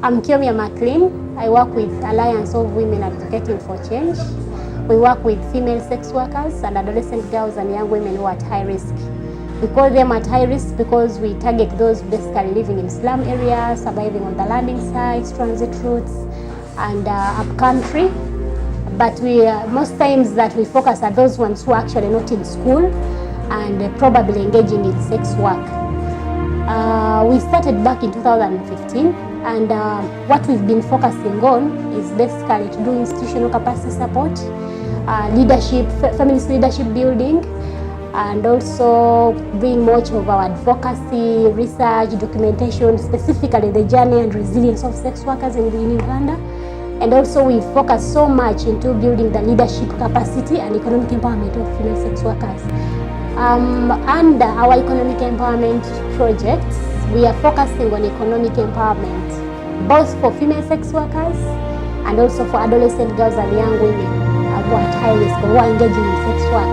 I'm Kiomia McLean. I work with Alliance of Women Advocating for Change. We work with female sex workers and adolescent girls and young women who are at high risk. We call them at high risk because we target those basically living in slum areas, surviving on the landing sites, transit routes, and upcountry. But most times that we focus are those ones who are actually not in school and probably engaging in sex work. We started back in 2015, and what we've been focusing on is basically to do institutional capacity support, leadership, feminist leadership building, and also bring much of our advocacy, research, documentation, specifically the journey and resilience of sex workers in Uganda. And also we focus so much into building the leadership capacity and economic empowerment of female sex workers. Under our economic empowerment projects, we are focusing on economic empowerment, both for female sex workers and also for adolescent girls and young women who are at high risk or who are engaging in sex work.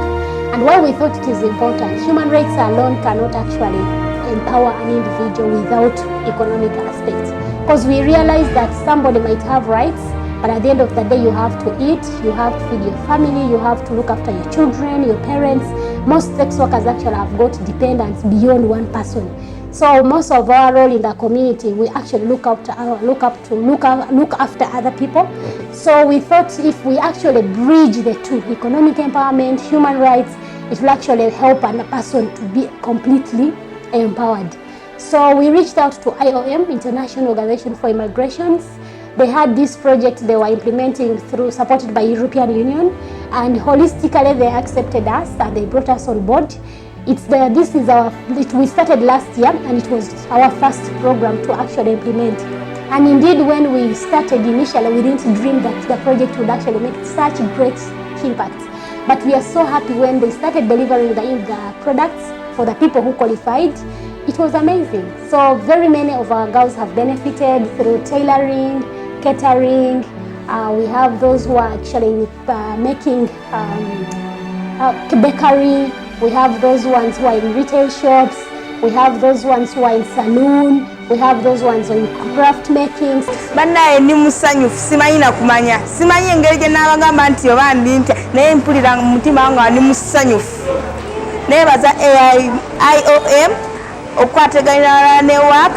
And why we thought it is important, human rights alone cannot actually empower an individual without economic aspects. Because we realize that somebody might have rights, but at the end of the day you have to eat, you have to feed your family, you have to look after your children, your parents. Most sex workers actually have got dependents beyond one person. So most of our role in the community, we actually look after other people. So we thought if we actually bridge the two, economic empowerment, human rights, it will actually help a person to be completely empowered. So we reached out to IOM, International Organization for Immigrations. They had this project they were implementing supported by European Union, and holistically they accepted us and they brought us on board. We started last year, and it was our first program to actually implement. And indeed, when we started initially, we didn't dream that the project would actually make such great impact. But we are so happy when they started delivering the products for the people who qualified. It was amazing. So very many of our girls have benefited through tailoring, catering. We have those who are actually making bakery. We have those ones who are in retail shops. We have those ones who are in saloon. We have those ones in craft making. Bannaye ndi musanyufu simanyi na kumanya. Simanyi engeri gye nabagamba nti oba ndi ntya naye mpulira mu mutima wange ndi musanyufu. Neebaza IOM okwateganira network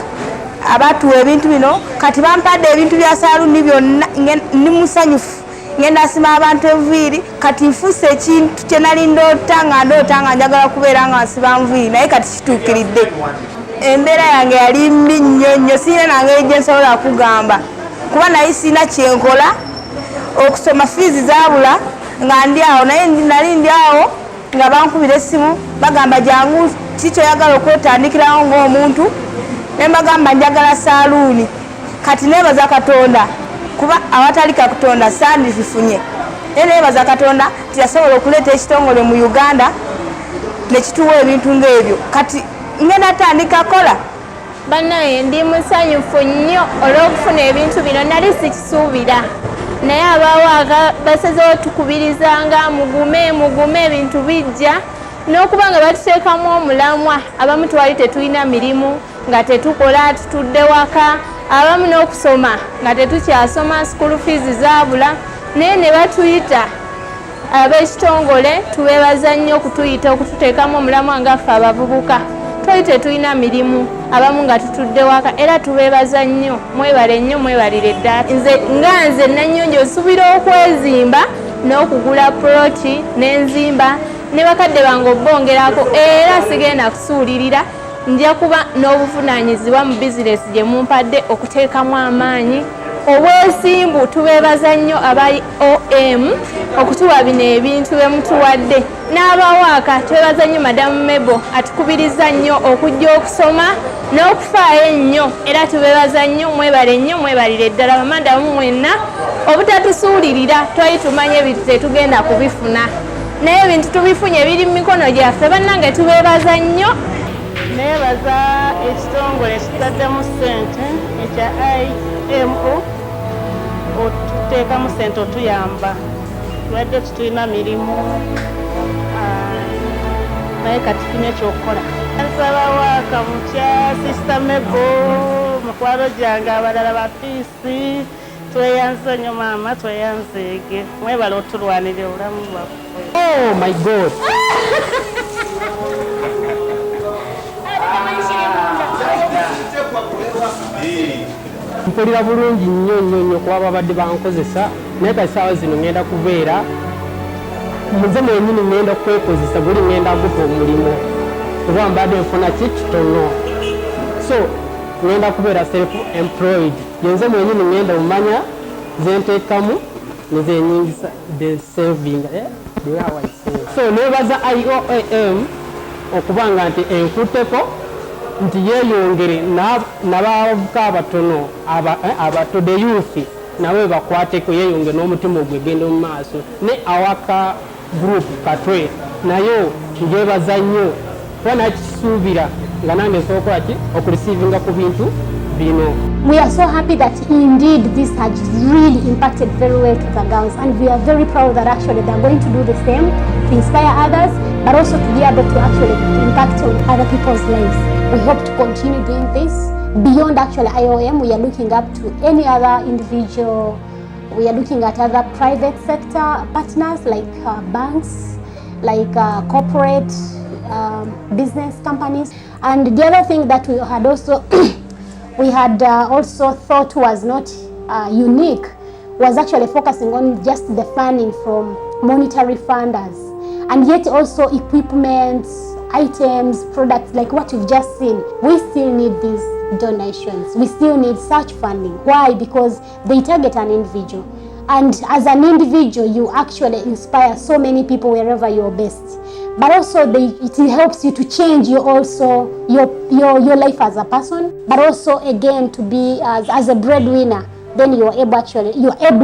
abatuwa ebintu bino kati bampadde ebintu bya saloon byonna ndi musanyufu. Ngenda asima abantu enviiri kati nfuuse ekintu kye nali ndoota nga njagala kubeera nga nsiba nviiri naye kati kituukiridde. Embeera yange yali mbi nnyo sirina nange gye nsobola kugamba kuba naye sirina kyenkola okusoma fiizi zaabula nga ndi awo naye nali ndi awo nga bankubira essimu bagamba jangu kiki oyagala okwetandikirawo ng'omuntu ne mbagamba njagala saaluuni kati neebaza Katonda kuba awatali Katonda sandifunye. Neebaza Katonda tiyasobola okuleeta ekitongole mu Uganda ne kituwa ebintu ng'ebyo kati ngenda tandika kola. Bannaye ndi musanyufu nnyo olw'okufuna ebintu bino nali sikisuubira naye abaawo basazeewo tukubirizanga mugume ebintu bijja n'okuba nga batuteekamu omulamwa. Abamu twali tetulina mirimu nga tetukola tutudde waka, abamu n'okusoma nga tetukyasoma, school fees zaabula, naye ne batuyita ab'ekitongole tubeebaza nnyo okutuyita okututeekamu omulamwa ngaffe abavubuka. Twali tetulina mirimu, abamu nga tutudde waka, era tubeebaza nnyo. Mwebale nnyo, mwebalire ddala. Nze Nannyonjo nsuubira okwezimba n'okugula ploti n'enzimba ne bakadde bange obbongerako, era sigenda kusuulirira. Nja kuba n'obuvunaanyizibwa mu bizinesi gye mumpadde okuteekamu amaanyi. Obwesimbu tubeebaza nnyo aba OM okutuwa bino ebintu bye mutuwadde. N'abawaaka twebaza nnyo Madamu Mebo atukubiriza nnyo okujja okusoma n'okufaayo ennyo, era tubeebaza nnyo. Mwebale nnyo, mwebalire ddala bamadamu mwenna obutatusuulirira. Twali tumanye ebintu tetugenda kubifuna naye ebintu tubifunye biri mu mikono gyaffe. Bannange tubeebaza nnyo. Neebaza ekitongole ekitaddemu ssente ekya IMO otuteekamu ssente otuyamba. Tubadde tetulina mirimu naye kati tufunye ekyokukola. Nsaba waaka mukya Sister Mebo mukwano gyange abalala bafiisi tweyanze nnyo maama tweyanzeege mwebala otulwanirira obulamu bwaffe. Oh my God. Mpulira bulungi nnyo kuba babadde bankozesa naye kati ssaawa zino ŋŋenda kubeera nze mwenyini ŋŋenda kwekozesa buli ŋŋenda gupa omulimu kuba mbadde nfuna kitono so ŋŋenda kubeera self employed yenze mwenyini ŋŋenda omumanya zenteekamu nezenyingisa the saving so nebaza IOM okubanga nti enkutteko nti yeeyongere n'abavubuka abatono abato the youth nawe bakwateko yeeyongere n'omutima ogwegenda mu maaso ne awaka group katwe nayo njebaza nnyo kuba nakisuubira nga nange nsobola ki okurisiivinga ku bintu bino. We are so happy that indeed this has really impacted very well to the girls, and we are very proud that actually they are going to do the same to inspire others, but also to be able to actually impact on other people's lives. We hope to continue doing this beyond actually IOM. We are looking up to any other individual. We are looking at other private sector partners like banks, like corporate business companies. And the other thing that we had also we had also thought was not unique was actually focusing on just the funding from monetary funders, and yet also equipment, items, products like what you've just seen. We still need these donations. We still need such funding. Why? Because they target an individual, and as an individual you actually inspire so many people wherever you're based. But also it helps you to change your life as a person, but also again to be as a breadwinner. Then you're able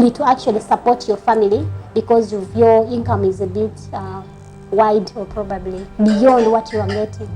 to actually support your family because your income is a bit wide or probably beyond what you are getting.